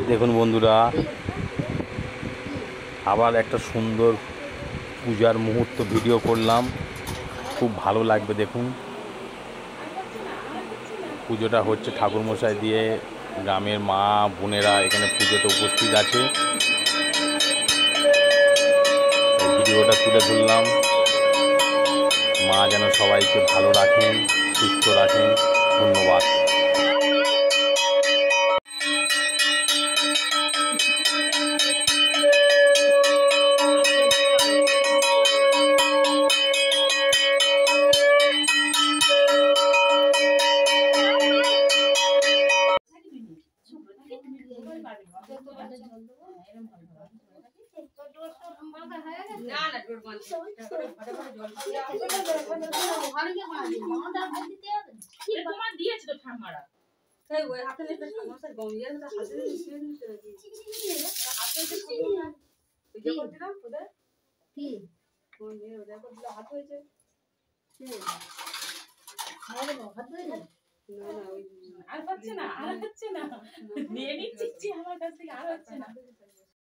দেখুন বন্ধুরা, আবার একটা সুন্দর পূজার মুহূর্ত ভিডিও করলাম, খুব ভালো লাগবে। দেখুন পুজোটা হচ্ছে ঠাকুরমশাই দিয়ে, গ্রামের মা বোনেরা এখানে পুজোতে উপস্থিত আছে। এই ভিডিওটা তুলে ধরলাম। মা যেন সবাইকে ভালো রাখেন, সুস্থ রাখেন। ধন্যবাদ। আর হচ্ছে না নিয়ে নিচ্ছি আমার কাছ থেকে, আর হচ্ছে না।